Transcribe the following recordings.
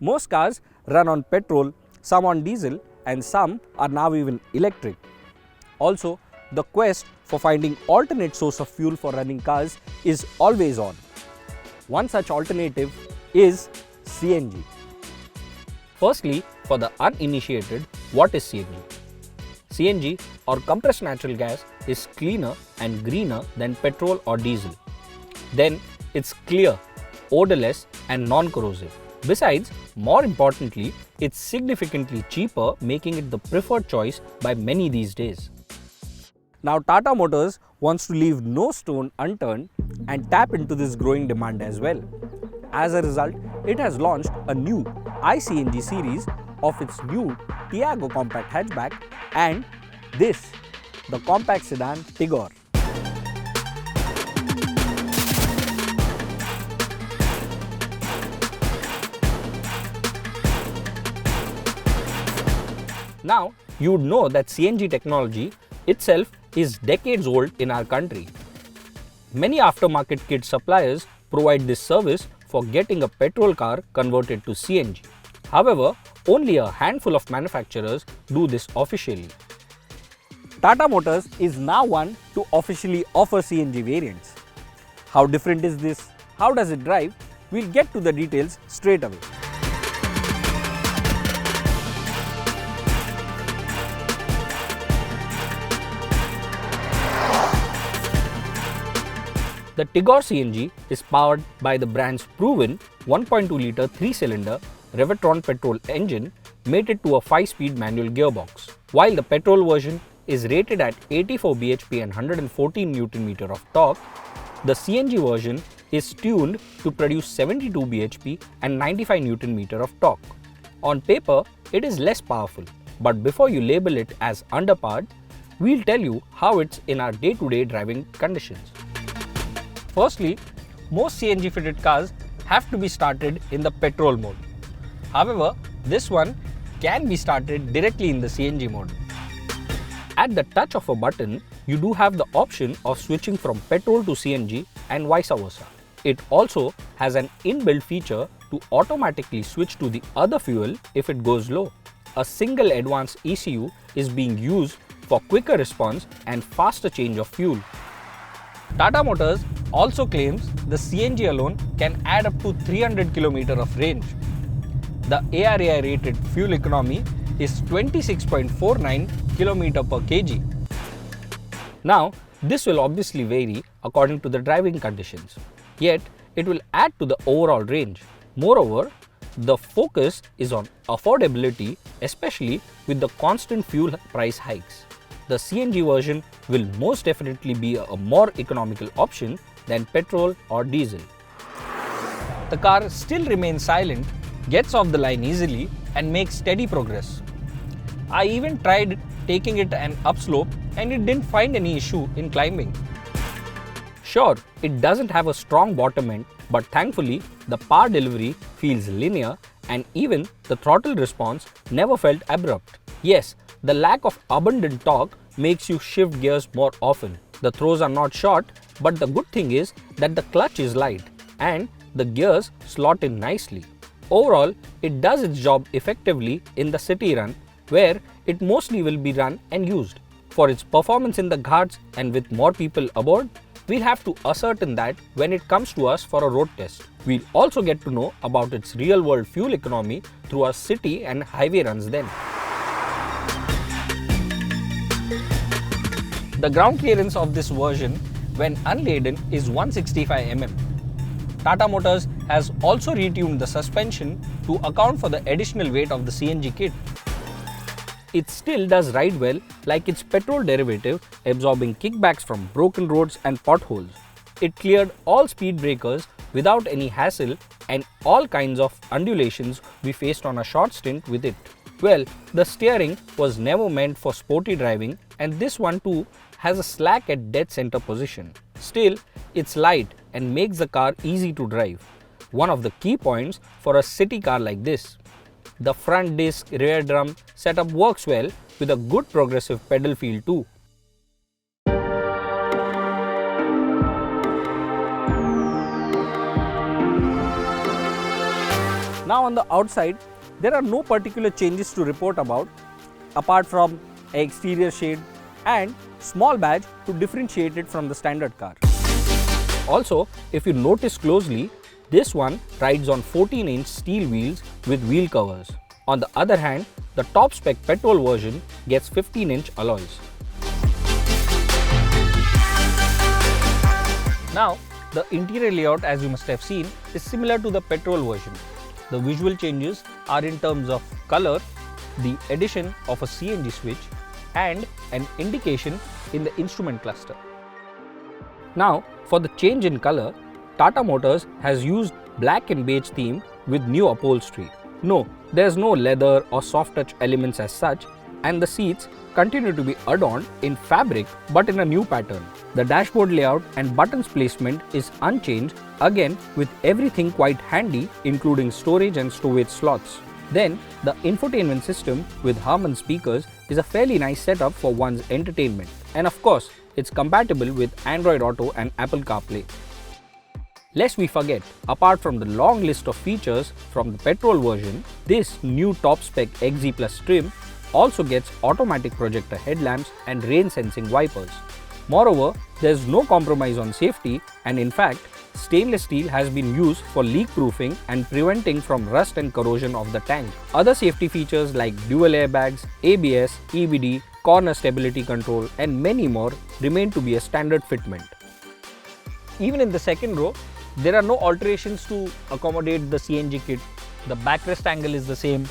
Most cars run on petrol, some on diesel, and some are now even electric. Also, the quest for finding alternate source of fuel for running cars is always on. One such alternative is CNG. Firstly, for the uninitiated, what is CNG? CNG or compressed natural gas is cleaner and greener than petrol or diesel. Then it's clear, odorless and non-corrosive. Besides, more importantly, it's significantly cheaper, making it the preferred choice by many these days. Now Tata Motors wants to leave no stone unturned and tap into this growing demand as well. As a result, it has launched a new i-CNG series of its new Tiago compact hatchback and this, the compact sedan Tigor. Now, you would know that CNG technology itself is decades old in our country. Many aftermarket kit suppliers provide this service for getting a petrol car converted to CNG. However, only a handful of manufacturers do this officially. Tata Motors is now one to officially offer CNG variants. How different is this? How does it drive? We'll get to the details straight away. The Tigor CNG is powered by the brand's proven 1.2-litre 3-cylinder Revotron petrol engine mated to a 5-speed manual gearbox. While the petrol version is rated at 84 bhp and 114 Nm of torque, the CNG version is tuned to produce 72 bhp and 95 Nm of torque. On paper, it is less powerful, but before you label it as underpowered, we'll tell you how it's in our day-to-day driving conditions. Firstly, most CNG fitted cars have to be started in the petrol mode. However, this one can be started directly in the CNG mode. At the touch of a button, you do have the option of switching from petrol to CNG and vice versa. It also has an inbuilt feature to automatically switch to the other fuel if it goes low. A single advanced ECU is being used for quicker response and faster change of fuel. Tata Motors also claims the CNG alone can add up to 300 km of range. The ARAI rated fuel economy is 26.49 km per kg. Now, this will obviously vary according to the driving conditions, yet it will add to the overall range. Moreover, the focus is on affordability, especially with the constant fuel price hikes. The CNG version will most definitely be a more economical option than petrol or diesel. The car still remains silent, gets off the line easily and makes steady progress. I even tried taking it an upslope and it didn't find any issue in climbing. Sure, it doesn't have a strong bottom end, but thankfully the power delivery feels linear and even the throttle response never felt abrupt. Yes, the lack of abundant torque makes you shift gears more often. The throws are not short, but the good thing is that the clutch is light and the gears slot in nicely. Overall, it does its job effectively in the city run, where it mostly will be run and used. For its performance in the ghats and with more people aboard, we'll have to ascertain that when it comes to us for a road test. We'll also get to know about its real-world fuel economy through our city and highway runs then. The ground clearance of this version when unladen is 165 mm. Tata Motors has also retuned the suspension to account for the additional weight of the CNG kit. It still does ride well like its petrol derivative, absorbing kickbacks from broken roads and potholes. It cleared all speed breakers without any hassle and all kinds of undulations we faced on a short stint with it. Well, the steering was never meant for sporty driving, and this one too has a slack at dead center position. Still, it's light and makes the car easy to drive. One of the key points for a city car like this. The front disc rear drum setup works well with a good progressive pedal feel too. Now on the outside, there are no particular changes to report about apart from an exterior shade and small badge to differentiate it from the standard car. Also, if you notice closely, this one rides on 14-inch steel wheels with wheel covers. On the other hand, the top spec petrol version gets 15-inch alloys. Now, the interior layout, as you must have seen, is similar to the petrol version. The visual changes are in terms of color, the addition of a CNG switch and an indication in the instrument cluster. Now, for the change in color, Tata Motors has used black and beige theme with new upholstery. No, there is no leather or soft touch elements as such, and the seats continue to be adorned in fabric but in a new pattern. The dashboard layout and buttons placement is unchanged, again with everything quite handy including storage and stowage slots. Then the infotainment system with Harman speakers is a fairly nice setup for one's entertainment, and of course it's compatible with Android Auto and Apple CarPlay. Lest we forget, apart from the long list of features from the petrol version, this new top spec XE Plus trim also gets automatic projector headlamps and rain sensing wipers. Moreover, there is no compromise on safety, and in fact, stainless steel has been used for leak proofing and preventing from rust and corrosion of the tank. Other safety features like dual airbags, ABS, EBD, corner stability control and many more remain to be a standard fitment. Even in the second row, there are no alterations to accommodate the CNG kit. The backrest angle is the same,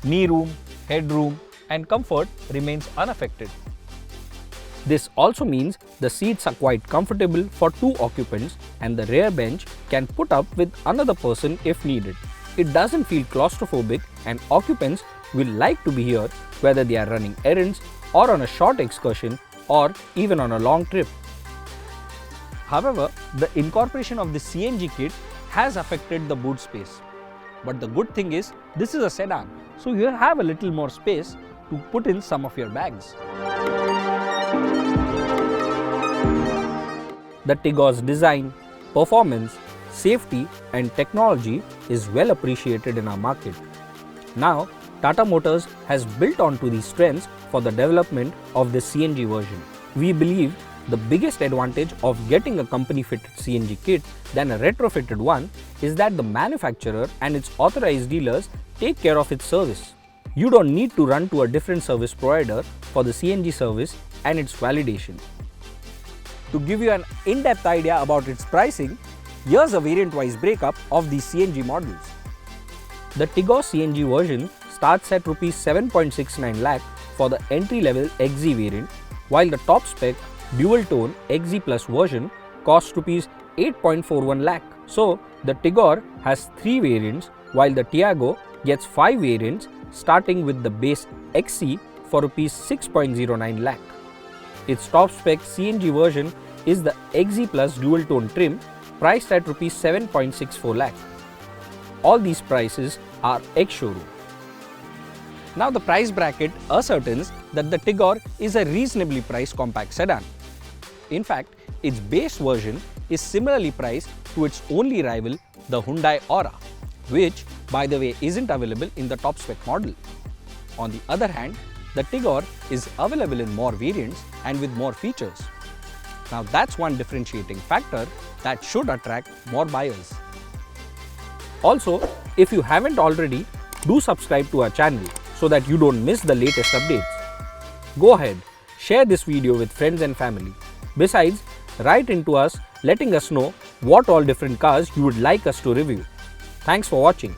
knee room, headroom and comfort remains unaffected. This also means the seats are quite comfortable for 2 occupants and the rear bench can put up with another person if needed. It doesn't feel claustrophobic and occupants will like to be here whether they are running errands or on a short excursion or even on a long trip. However, the incorporation of the CNG kit has affected the boot space. But the good thing is, this is a sedan, so you have a little more space to put in some of your bags. The Tigor's design, performance, safety and technology is well appreciated in our market. Now, Tata Motors has built onto these strengths for the development of the CNG version. We believe the biggest advantage of getting a company-fitted CNG kit than a retrofitted one is that the manufacturer and its authorized dealers take care of its service. You don't need to run to a different service provider for the CNG service and its validation. To give you an in-depth idea about its pricing, here's a variant-wise breakup of these CNG models. The Tigor CNG version starts at Rs 7.69 lakh for the entry-level XE variant, while the top spec dual-tone XE Plus version costs Rs 8.41 lakh. So, the Tigor has 3 variants, while the Tiago gets 5 variants starting with the base XE for Rs 6.09 lakh. Its top spec CNG version is the XE Plus dual-tone trim priced at Rs 7.64 lakh. All these prices are ex-showroom. Now the price bracket ascertains that the Tigor is a reasonably priced compact sedan. In fact, its base version is similarly priced to its only rival, the Hyundai Aura, which, by the way, isn't available in the top spec model. On the other hand, the Tigor is available in more variants and with more features. Now that's one differentiating factor that should attract more buyers. Also, if you haven't already, do subscribe to our channel so that you don't miss the latest updates. Go ahead, share this video with friends and family. Besides, write into us letting us know what all different cars you would like us to review. Thanks for watching.